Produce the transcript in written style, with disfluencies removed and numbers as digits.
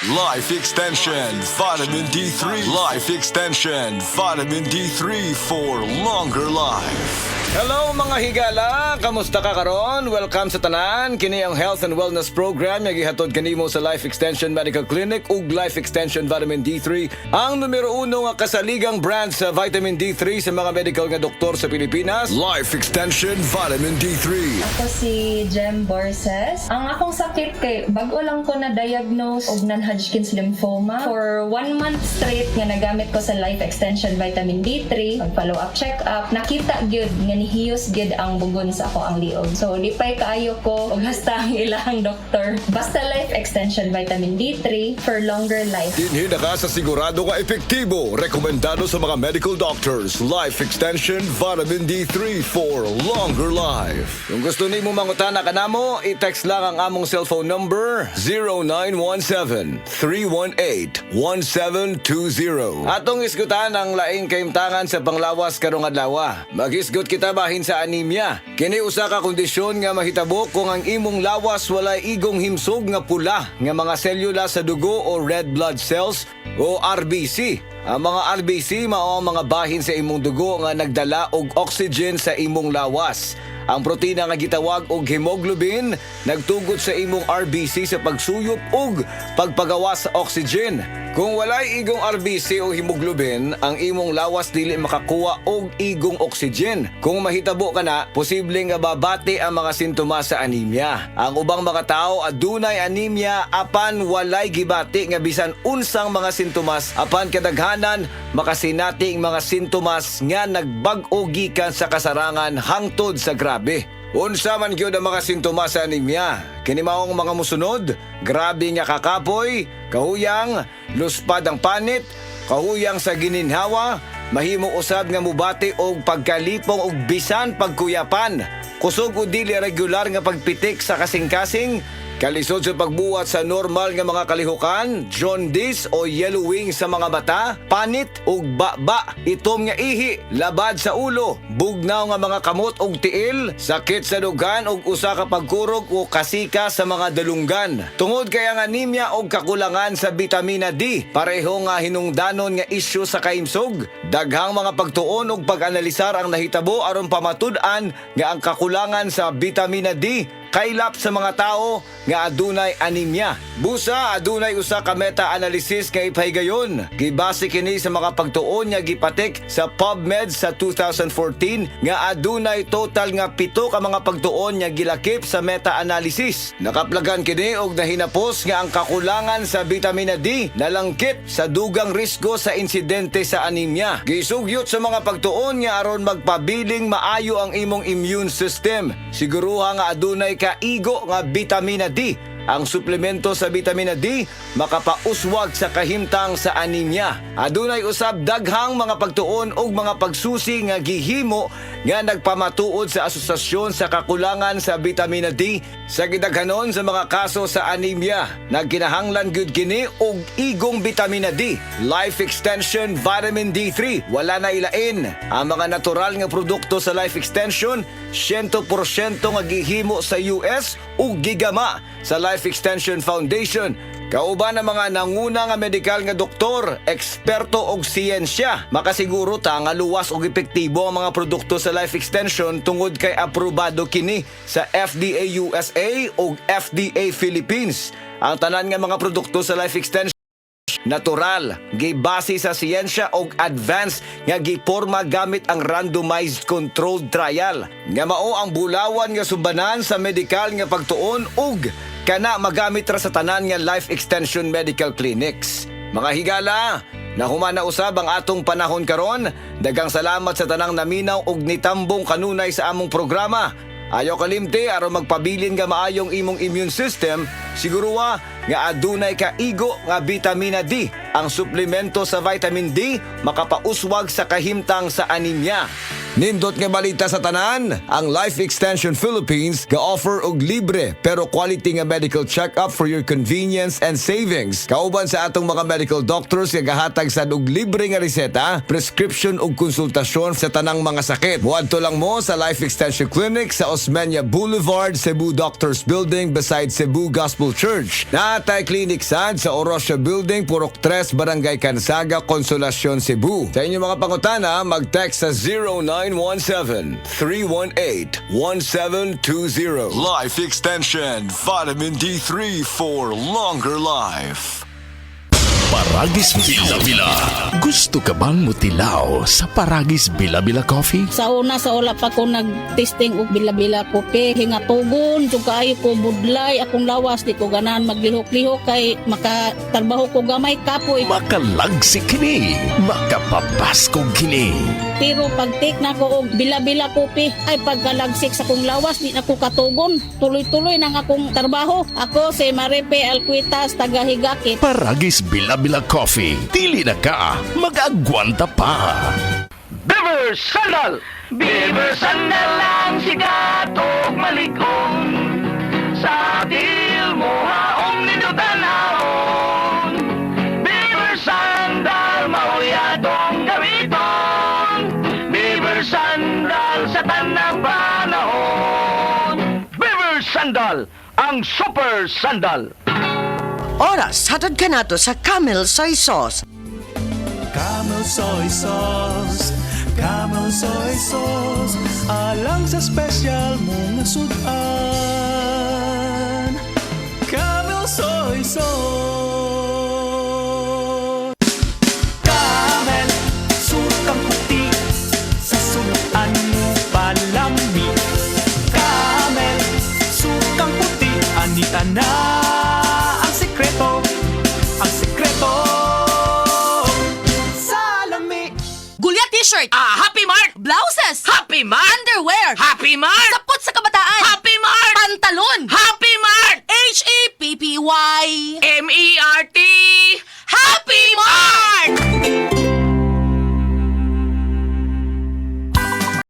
Life Extension Vitamin D3. Life Extension Vitamin D3 for longer life. Hello mga higala, kamusta ka karon? Welcome sa tanan. Kini ang Health and Wellness Program nga gihatod kanimo sa Life Extension Medical Clinic ug Life Extension Vitamin D3, ang numero 1 nga kasaligang brand sa vitamin D3 sa mga medical nga doktor sa Pilipinas. Life Extension Vitamin D3. Ako si Jem Borses. Ang akong sakit kay bago lang ko na-diagnose og non-Hodgkin's lymphoma. For 1 month straight nga nagamit ko sa Life Extension Vitamin D3, pag-follow-up check-up, nakita gyud nga nihiyos gyud ang bugon sa ako ang liog. So lipay kaayo ko og hasta ang ilang doktor. Basta Life Extension Vitamin D3 for longer life. Dinhi na ka sa sigurado nga epektibo. Rekomendado sa mga medical doctors. Life Extension Vitamin D3 for longer life. Kung gusto nimo mangutana kanamo, i-text lang ang among cellphone number 0917-318-1720. Atong isgutan ang laing kaimtangan sa panglawas karong adlaw. Mag-isgut kita bahin sa anemia. Kini usa ka kondisyon nga mahitabo kung ang imong lawas walay igong himsog nga pula nga mga selula sa dugo o red blood cells o RBC. Ang mga RBC mao ang mga bahin sa imong dugo nga nagdala og oxygen sa imong lawas. Ang protina nga gitawag og hemoglobin nagtugot sa imong RBC sa pagsuyop ug pagpagawa sa oxygen. Kung walay igong RBC o hemoglobin, ang imong lawas dili makakuha og igong oxygen. Kung mahitabo ka na, posible nga babati ang mga sintomas sa anemia. Ang ubang mga tao adunay anemia apan walay gibati nga bisan unsang mga sintomas, apan kadaghanan makasinati ang mga sintomas nga nagbag-o gikan sa kasarangan hangtod sa grabe. Unsa man gyud ang mga sintomas sa anemia? Kini maong mga musunod: grabe nga kakapoy, kahuyang, luspad ang panit, kahuyang sa gininhawa, mahimo usab nga mubati og pagkalipong og bisan pagkuyapan, kusog o dili regular nga pagpitik sa kasing-kasing, kalisod sa pagbuhat sa normal nga mga kalihukan, jaundice o yellowing sa mga mata, panit ug baba, itom nga ihi, labad sa ulo, bugnaw nga mga kamot ug tiil, sakit sa dugan ug usa ka pagkurog o kasika sa mga dalunggan. Tungod kay ang anemia og kakulangan sa bitamina D, pareho nga hinungdanon nga isyu sa kaimsog. Daghang mga pagtuon ug pag-analisar ang nahitabo aron pamatud-an nga ang kakulangan sa bitamina D kaylap sa mga tao nga adunay anemia. Busa adunay usa ka meta-analysis nga ipahigayon. Gibase kini sa mga pagtuon nga gipatik sa PubMed sa 2014 nga adunay total nga 7 ka mga pagtuon nga gilakip sa meta-analysis. Nakaplagan kini og nahinapos nga ang kakulangan sa bitamina D nalangkit sa dugang risgo sa insidente sa anemia. Gisugyot sa mga pagtuon nga aron magpabiling maayo ang imong immune system. Siguruha nga adunay kaigo nga bitamina D. Ang suplemento sa bitamina D makapauswag sa kahimtang sa anemia. Adunay usab daghang mga pagtuon ug mga pagsusi nga gihimo nga nagpamatuod sa asosasyon sa kakulangan sa bitamina D sa gidaghanon sa mga kaso sa anemia. Nagkinahanglan gyud kini og igong bitamina D. Life Extension Vitamin D3 wala na ilain. Ang mga natural nga produkto sa Life Extension 100% nga gihimo sa US ug gigama sa Life Extension Foundation. Kauban ang mga nanguna nga medikal nga doktor, eksperto og siyensya. Makasiguro ta nga luwas og epektibo ang mga produkto sa Life Extension tungod kay aprobado kini sa FDA USA ug FDA Philippines. Ang tanan nga mga produkto sa Life Extension natural, gibase sa siyensya og advanced nga giporma gamit ang randomized controlled trial. Nga mao ang bulawan nga subanan sa medikal nga pagtuon ug kana magamit ra sa tanan nga Life Extension Medical Clinics. Mga higala, nahuman na usab ang atong panahon karon. Daghang salamat sa tanang naminaw ug nitambong kanunay sa among programa. Ayaw kalimti aron magpabilin nga maayong imong immune system, siguruha nga adunay kaigo nga bitamina D. Ang suplemento sa vitamin D makapauswag sa kahimtang sa anemia. Nindot nga balita sa tanan, ang Life Extension Philippines ga-offer og libre pero quality nga medical check-up for your convenience and savings. Kauban sa atong mga medical doctors nga gahatag sad og libre nga reseta, prescription ug konsultasyon sa tanang mga sakit. Muadto lang mo sa Life Extension Clinic sa Osmeña Boulevard, Cebu Doctors Building beside Cebu Gospel Church. Naatay clinic sad sa Orosio Building, Purok 3, Barangay Cansaga, Consolacion, Cebu. Sa inyong mga pangutana, mag-text sa 0917-318-1720. Life Extension Vitamin D3 for longer life. Paragis Bila-Bila. Gusto ka bang mutilaw sa Paragis Bila-Bila Coffee? Sa una, sa wala pa ko nag-testing og bila-bila kopi. Hingatugon, yung kaayo ko budlay, akong lawas, di ko ganahan maglihok-lihok kay makatarbaho ko gamay kapoy. Makalagsik kini, makapapasko kini. Pero pag take na ko og bila-bila kopi, ay pagkalagsik sa kong lawas, di na ko katugon. Tuloy-tuloy nang akong tarbaho. Ako si Maripe Alquitas, taga Higakit. Paragis Bila-Bila Coffee. Dili na ka, mag-agwanta pa. Beaver Sandal! Beaver Sandal ang sigat o maligong sa atil mo haong ninutanahon. Beaver Sandal, mauyadong gamiton. Beaver Sandal sa tanang panahon. Beaver Sandal, ang super sandal. Oras, hatod ka nato sa Camel Soy Sauce. Camel soy sauce, Camel soy sauce, alang sa special mong sudan. Camel soy sauce. Camel, sukang puti, sa sunuan mo palami. Camel, sukang puti, anita na. Ang sikreto, Gulya t-shirt. Happy Mart. Blouses. Happy Mart. Underwear. Happy Mart.